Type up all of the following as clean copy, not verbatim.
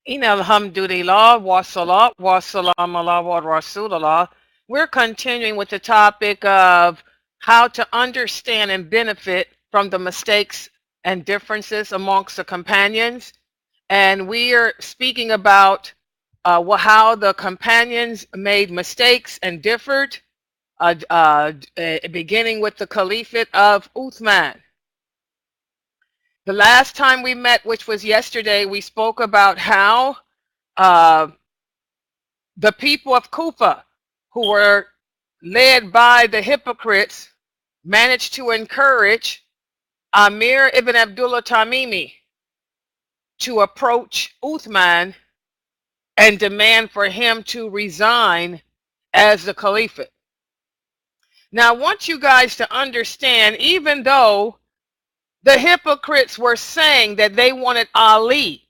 Alhamdulillah, wa salat, wa salam ala wa rasulullah. We're continuing with the topic of how to understand and benefit from the mistakes and differences amongst the companions. And we are speaking about how the companions made mistakes and differed, beginning with the caliphate of Uthman. The last time we met, which was yesterday, we spoke about how uh, the people of Kufa, who were led by the hypocrites, managed to encourage Amir ibn Abdullah Tamimi to approach Uthman and demand for him to resign as the caliphate. Now, I want you guys to understand, even though the hypocrites were saying that they wanted Ali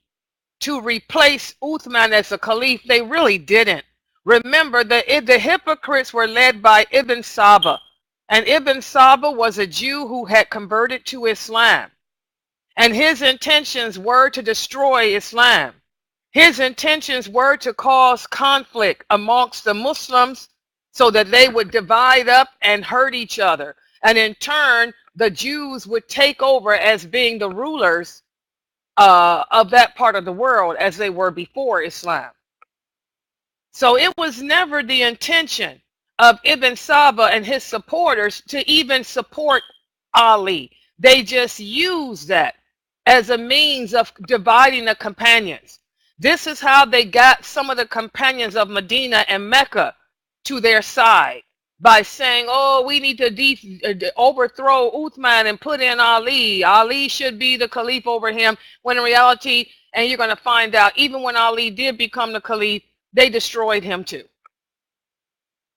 to replace Uthman as a caliph, they really didn't. Remember, the hypocrites were led by Ibn Saba. And Ibn Saba was a Jew who had converted to Islam. And his intentions were to destroy Islam. His intentions were to cause conflict amongst the Muslims so that they would divide up and hurt each other. And in turn, the Jews would take over as being the rulers of that part of the world as they were before Islam. So it was never the intention of Ibn Saba and his supporters to even support Ali. They just used that as a means of dividing the companions. This is how they got some of the companions of Medina and Mecca to their side, by saying, oh, we need to overthrow Uthman and put in Ali. Ali should be the caliph over him, when in reality, and you're going to find out, even when Ali did become the caliph, they destroyed him too.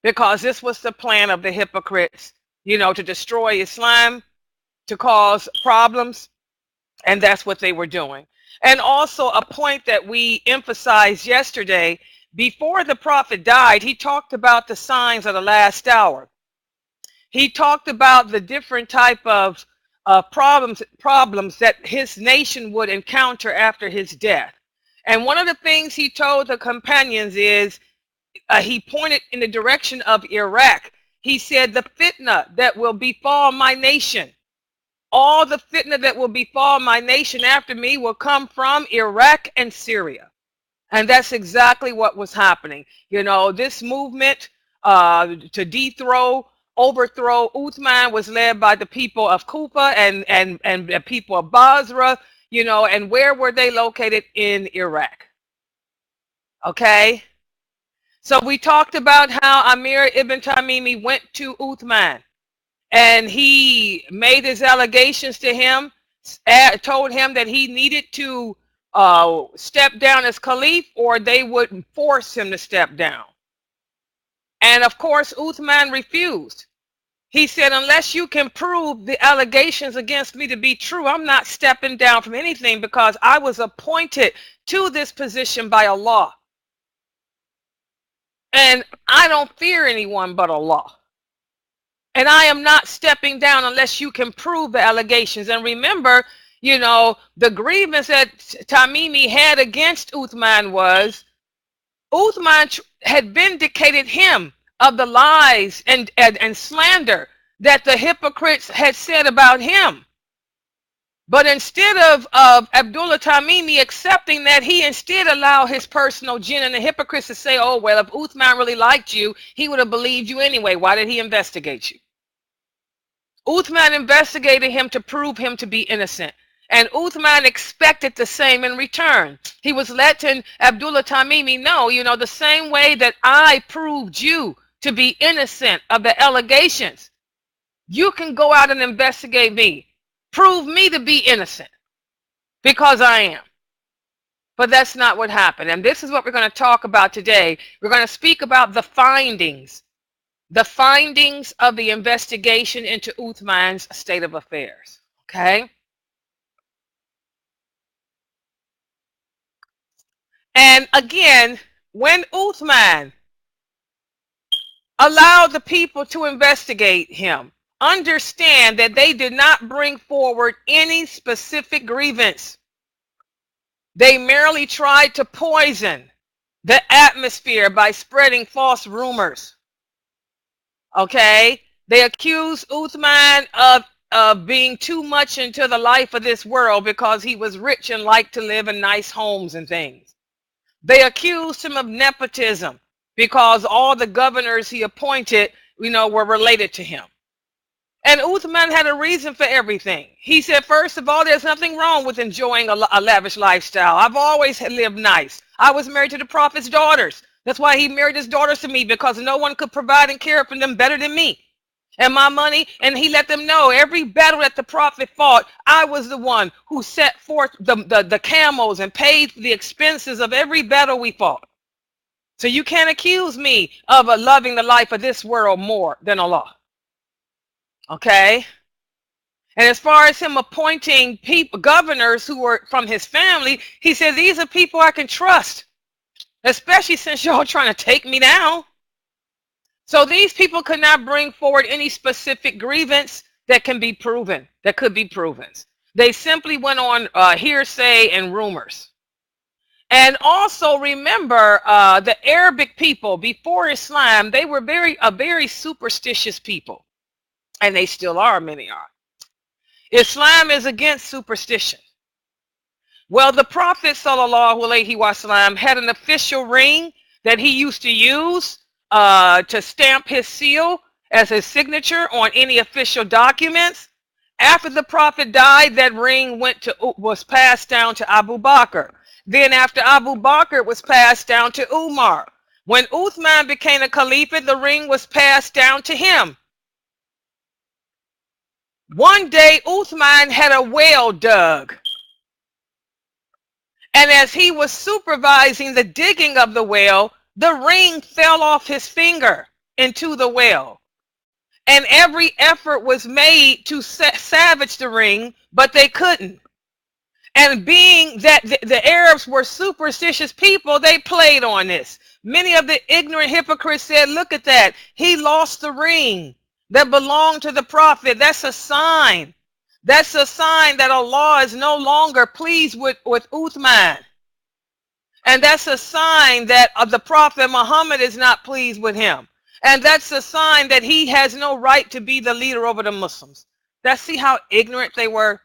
Because this was the plan of the hypocrites, to destroy Islam, to cause problems, and that's what they were doing. And also a point that we emphasized yesterday, before the prophet died, he talked about the signs of the last hour. He talked about the different type of problems that his nation would encounter after his death. And one of the things he told the companions is, he pointed in the direction of Iraq. He said, the fitna that will befall my nation, all the fitna that will befall my nation after me will come from Iraq and Syria. And that's exactly what was happening. This movement to overthrow Uthman was led by the people of Kufa and the people of Basra, and where were they located? In Iraq. Okay? So we talked about how Amir ibn Tamimi went to Uthman and he made his allegations to him, told him that he needed to step down as caliph, or they would force him to step down. And of course, Uthman refused. He said, unless you can prove the allegations against me to be true, I'm not stepping down from anything, because I was appointed to this position by Allah. And I don't fear anyone but Allah. And I am not stepping down unless you can prove the allegations. And remember, the grievance that Tamimi had against Uthman was, Uthman had vindicated him of the lies and slander that the hypocrites had said about him. But instead of Abdullah Tamimi accepting that, he instead allowed his personal jinn and the hypocrites to say, oh, well, if Uthman really liked you, he would have believed you anyway. Why did he investigate you? Uthman investigated him to prove him to be innocent. And Uthman expected the same in return. He was letting Abdullah Tamimi know, the same way that I proved you to be innocent of the allegations, you can go out and investigate me. Prove me to be innocent, because I am. But that's not what happened. And this is what we're going to talk about today. We're going to speak about the findings of the investigation into Uthman's state of affairs. Okay? And again, when Uthman allowed the people to investigate him, understand that they did not bring forward any specific grievance. They merely tried to poison the atmosphere by spreading false rumors. Okay? They accused Uthman of being too much into the life of this world because he was rich and liked to live in nice homes and things. They accused him of nepotism because all the governors he appointed, were related to him. And Uthman had a reason for everything. He said, first of all, there's nothing wrong with enjoying a lavish lifestyle. I've always lived nice. I was married to the prophet's daughters. That's why he married his daughters to me, because no one could provide and care for them better than me. And my money, and he let them know every battle that the prophet fought, I was the one who set forth the camels and paid for the expenses of every battle we fought. So you can't accuse me of loving the life of this world more than Allah. Okay? And as far as him appointing governors who were from his family, he said, these are people I can trust, especially since y'all trying to take me down. So these people could not bring forward any specific grievance that could be proven. They simply went on hearsay and rumors. And also remember, the Arabic people before Islam, they were a very superstitious people. And they still are, many are. Islam is against superstition. Well, the Prophet ﷺ had an official ring that he used to use to stamp his seal as his signature on any official documents. After the Prophet died, that ring was passed down to Abu Bakr. Then after Abu Bakr, it was passed down to Umar. When Uthman became a Khalifa, the ring was passed down to him. One day, Uthman had a well dug. And as he was supervising the digging of the well, the ring fell off his finger into the well. And every effort was made to salvage the ring, but they couldn't. And being that the Arabs were superstitious people, they played on this. Many of the ignorant hypocrites said, look at that. He lost the ring that belonged to the Prophet. That's a sign. That's a sign that Allah is no longer pleased with Uthman. And that's a sign that the Prophet Muhammad is not pleased with him. And that's a sign that he has no right to be the leader over the Muslims. See how ignorant they were?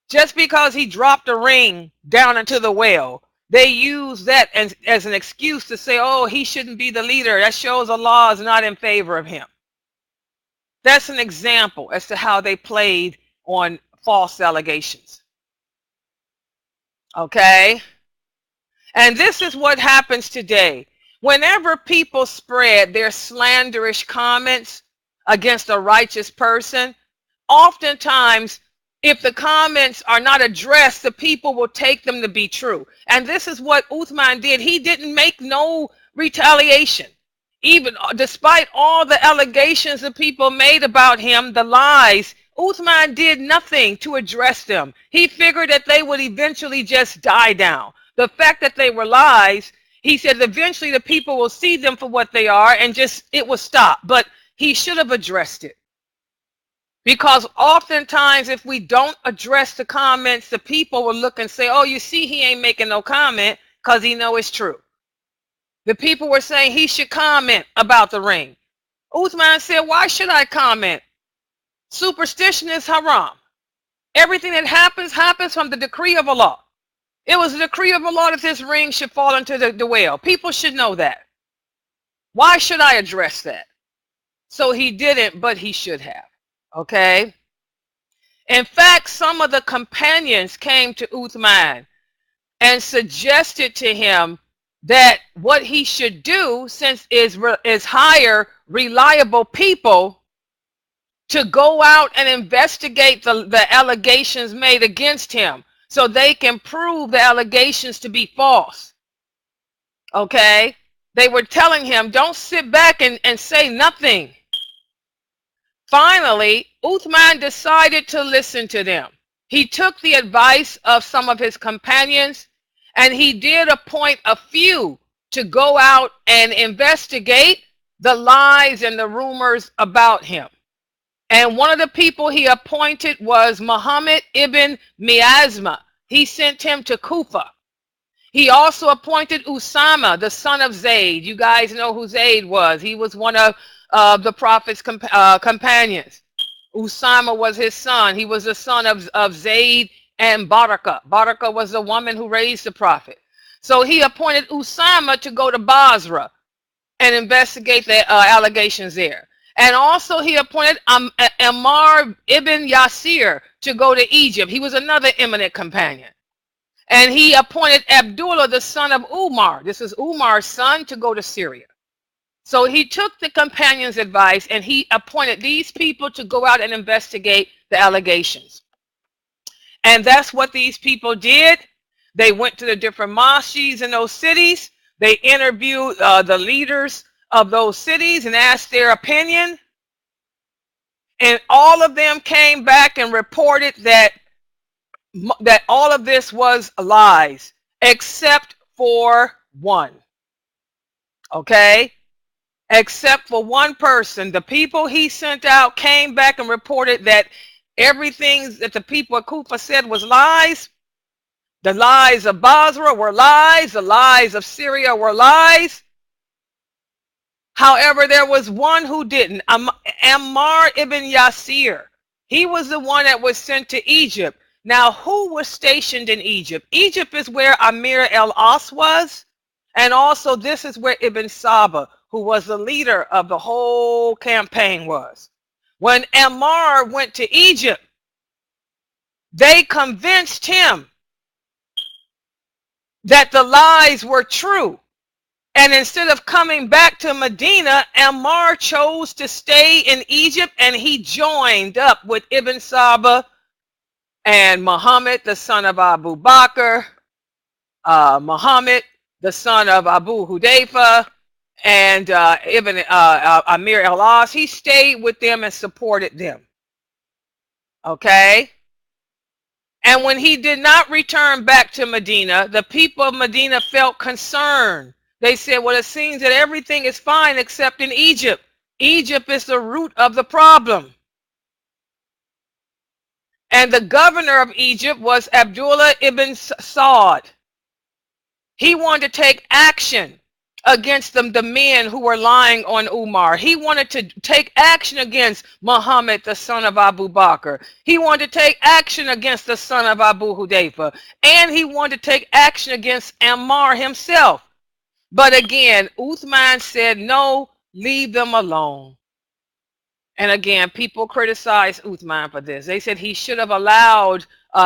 Just because he dropped a ring down into the well, they use that as an excuse to say, oh, he shouldn't be the leader. That shows Allah is not in favor of him. That's an example as to how they played on false allegations. Okay? And this is what happens today. Whenever people spread their slanderous comments against a righteous person, oftentimes, if the comments are not addressed, the people will take them to be true. And this is what Uthman did. He didn't make no retaliation. Even despite all the allegations that people made about him, the lies, Uthman did nothing to address them. He figured that they would eventually just die down. The fact that they were lies, he said eventually the people will see them for what they are and it will stop. But he should have addressed it. Because oftentimes if we don't address the comments, the people will look and say, oh, you see, he ain't making no comment because he know it's true. The people were saying he should comment about the ring. Uthman said, why should I comment? Superstition is haram. Everything that happens from the decree of Allah. It was the decree of Allah that this ring should fall into the well. People should know that. Why should I address that? So he didn't, but he should have. Okay? In fact, some of the companions came to Uthman and suggested to him that what he should do, since is hire reliable people to go out and investigate the allegations made against him so they can prove the allegations to be false. Okay? They were telling him, don't sit back and say nothing. Finally, Uthman decided to listen to them. He took the advice of some of his companions, and he did appoint a few to go out and investigate the lies and the rumors about him. And one of the people he appointed was Muhammad ibn Miasma. He sent him to Kufa. He also appointed Usama, the son of Zayd. You guys know who Zayd was. He was one of the prophet's companions. Usama was his son. He was the son of Zayd and Barakah. Barakah was the woman who raised the prophet. So he appointed Usama to go to Basra and investigate the allegations there. And also he appointed Ammar ibn Yasir to go to Egypt. He was another eminent companion. And he appointed Abdullah, the son of Umar. This is Umar's son, to go to Syria. So he took the companion's advice and he appointed these people to go out and investigate the allegations. And that's what these people did. They went to the different mosques in those cities. They interviewed the leaders of those cities and asked their opinion. And all of them came back and reported that all of this was lies, except for one. Okay? Except for one person. The people he sent out came back and reported that everything that the people of Kufa said was lies. The lies of Basra were lies. The lies of Syria were lies. However, there was one who didn't. Ammar ibn Yasir. He was the one that was sent to Egypt. Now, who was stationed in Egypt? Egypt is where Amir al-As was. And also this is where Ibn Saba, who was the leader of the whole campaign, was. When Ammar went to Egypt, they convinced him that the lies were true. And instead of coming back to Medina, Ammar chose to stay in Egypt, and he joined up with Ibn Saba and Muhammad, the son of Abu Bakr, Muhammad, the son of Abu Hudayfa, and Amir al-As. He stayed with them and supported them. Okay? And when he did not return back to Medina, the people of Medina felt concerned. They said, well, it seems that everything is fine except in Egypt. Egypt is the root of the problem. And the governor of Egypt was Abdullah ibn Saud. He wanted to take action against the men who were lying on Umar. He wanted to take action against Muhammad, the son of Abu Bakr. He wanted to take action against the son of Abu Hudayfa. And he wanted to take action against Ammar himself. But again, Uthman said, no, leave them alone. And again, people criticized Uthman for this. They said he should have allowed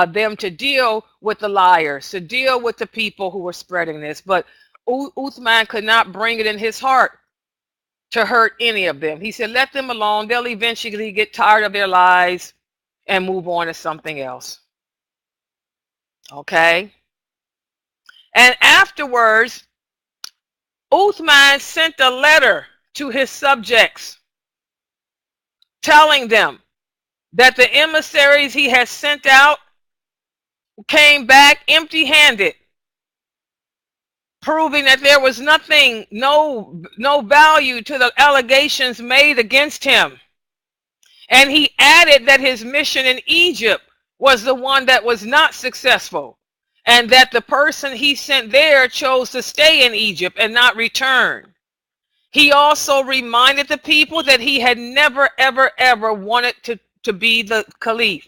them to deal with the liars, to deal with the people who were spreading this. But Uthman could not bring it in his heart to hurt any of them. He said, let them alone. They'll eventually get tired of their lies and move on to something else. Okay? And afterwards, Uthman sent a letter to his subjects telling them that the emissaries he had sent out came back empty-handed, proving that there was nothing, no value to the allegations made against him. And he added that his mission in Egypt was the one that was not successful, and that the person he sent there chose to stay in Egypt and not return. He also reminded the people that he had never, ever, ever wanted to be the caliph.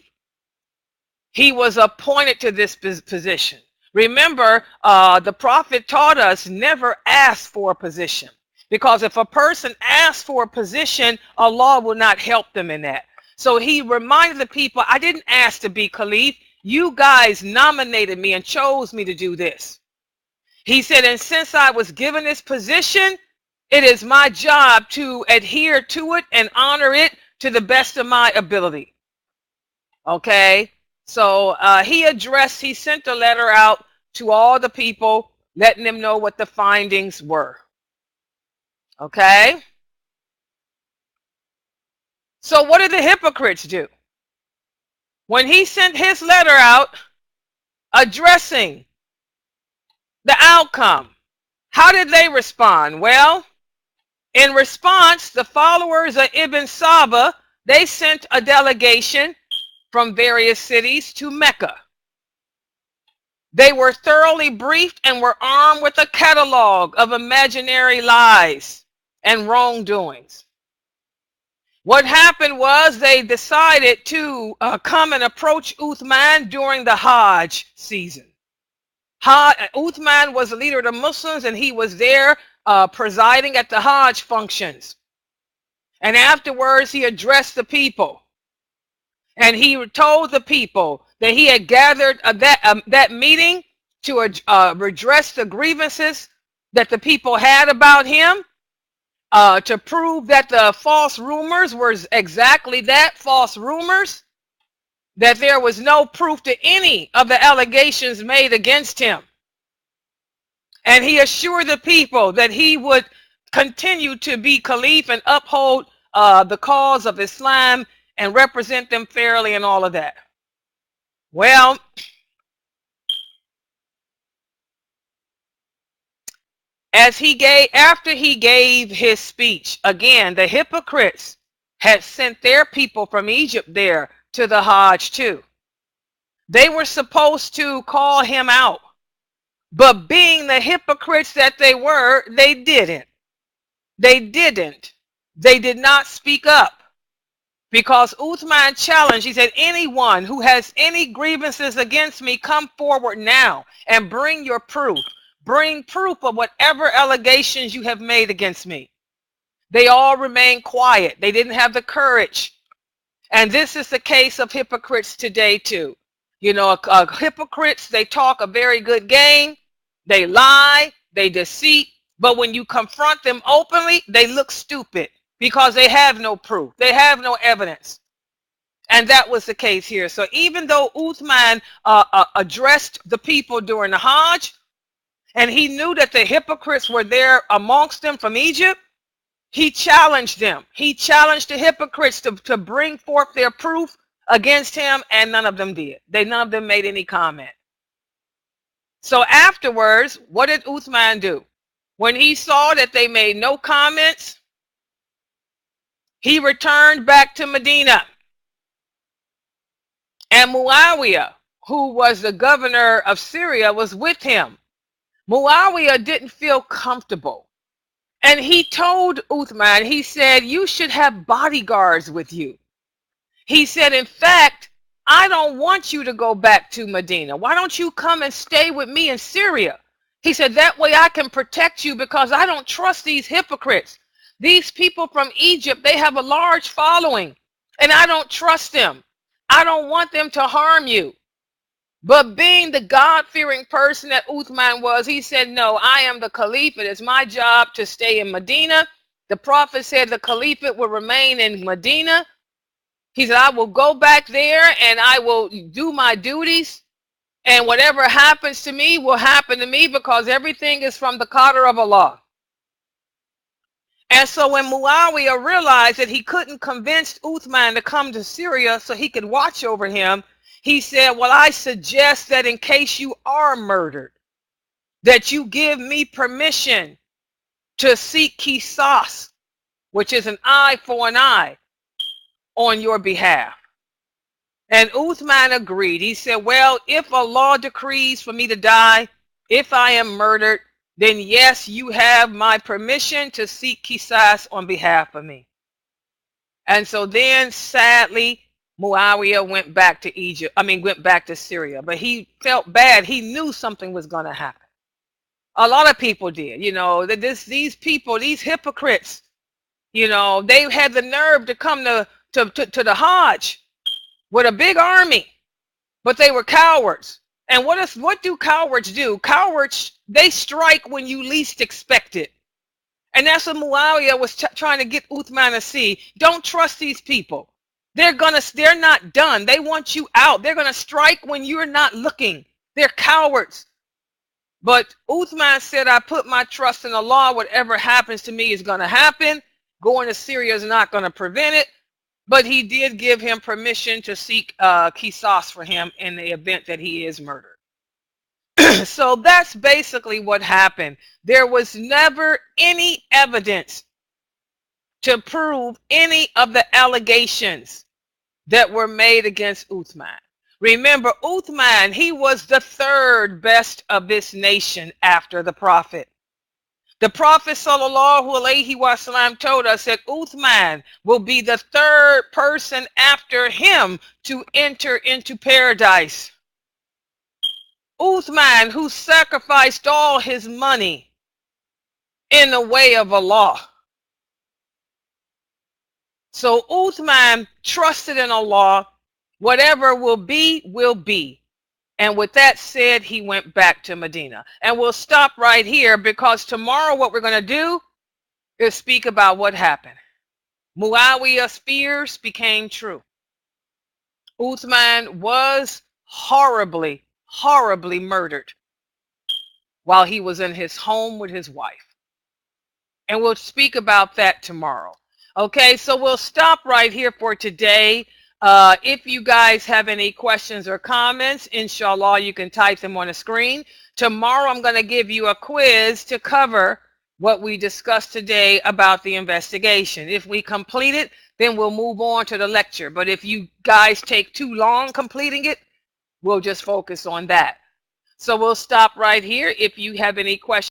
He was appointed to this position. Remember, the prophet taught us never ask for a position, because if a person asks for a position, Allah will not help them in that. So he reminded the people, I didn't ask to be caliph. You guys nominated me and chose me to do this. He said, and since I was given this position, it is my job to adhere to it and honor it to the best of my ability. Okay? So he sent a letter out to all the people, letting them know what the findings were. Okay? So what did the hypocrites do? When he sent his letter out addressing the outcome, how did they respond? Well, in response, the followers of Ibn Saba, they sent a delegation from various cities to Mecca. They were thoroughly briefed and were armed with a catalog of imaginary lies and wrongdoings. What happened was they decided to come and approach Uthman during the Hajj season. Uthman was the leader of the Muslims, and he was there presiding at the Hajj functions. And afterwards, he addressed the people. And he told the people that he had gathered that meeting to redress the grievances that the people had about him, to prove that the false rumors were exactly that, false rumors, that there was no proof to any of the allegations made against him. And he assured the people that he would continue to be Caliph and uphold the cause of Islam and represent them fairly and all of that. Well, after he gave his speech, again, the hypocrites had sent their people from Egypt there to the Hajj too. They were supposed to call him out, but being the hypocrites that they were, they didn't. They did not speak up. Because Uthman challenged, he said, anyone who has any grievances against me, come forward now and bring your proof. Bring proof of whatever allegations you have made against me. They all remained quiet. They didn't have the courage. And this is the case of hypocrites today too. You know, hypocrites, they talk a very good game. They lie, they deceit. But when you confront them openly, they look stupid. Because they have no proof. They have no evidence. And that was the case here. So even though Uthman addressed the people during the Hajj, and he knew that the hypocrites were there amongst them from Egypt, he challenged them. He challenged the hypocrites to bring forth their proof against him, and none of them did. None of them made any comment. So afterwards, what did Uthman do? When he saw that they made no comments, he returned back to Medina. And Muawiyah, who was the governor of Syria, was with him. Muawiyah didn't feel comfortable. And he told Uthman, he said, you should have bodyguards with you. He said, in fact, I don't want you to go back to Medina. Why don't you come and stay with me in Syria? He said, that way I can protect you, because I don't trust these hypocrites. These people from Egypt, they have a large following, and I don't trust them. I don't want them to harm you. But being the God-fearing person that Uthman was, he said, no, I am the Caliph. It is my job to stay in Medina. The Prophet said the Caliphate will remain in Medina. He said, I will go back there and I will do my duties. And whatever happens to me will happen to me, because everything is from the qadr of Allah. And so when Muawiyah realized that he couldn't convince Uthman to come to Syria so he could watch over him, he said, well, I suggest that in case you are murdered, that you give me permission to seek qisas, which is an eye for an eye, on your behalf. And Uthman agreed. He said, well, if Allah decrees for me to die, if I am murdered, then yes, you have my permission to seek qisas on behalf of me. And so then, sadly, Muawiyah went back to Syria. But he felt bad. He knew something was going to happen. A lot of people did. You know, these people, these hypocrites, you know, they had the nerve to come to the Hajj with a big army. But they were cowards. And what do cowards do? Cowards, they strike when you least expect it. And that's what Muawiyah was trying to get Uthman to see. Don't trust these people. They're not done. They want you out. They're going to strike when you're not looking. They're cowards. But Uthman said, I put my trust in Allah. Whatever happens to me is going to happen. Going to Syria is not going to prevent it. But he did give him permission to seek qisas for him in the event that he is murdered. So that's basically what happened. There was never any evidence to prove any of the allegations that were made against Uthman. Remember, Uthman, he was the third best of this nation after the Prophet. The Prophet sallallahu alaihi wasallam told us that Uthman will be the third person after him to enter into paradise. Uthman, who sacrificed all his money in the way of Allah. So Uthman trusted in Allah. Whatever will be, will be. And with that said, he went back to Medina. And we'll stop right here because tomorrow what we're going to do is speak about what happened. Muawiyah's fears became true. Uthman was horribly, horribly murdered while he was in his home with his wife. And we'll speak about that tomorrow. Okay, so we'll stop right here for today. If you guys have any questions or comments, inshallah, you can type them on the screen. Tomorrow, I'm going to give you a quiz to cover what we discussed today about the investigation. If we complete it, then we'll move on to the lecture. But if you guys take too long completing it, we'll just focus on that. So we'll stop right here. If you have any questions,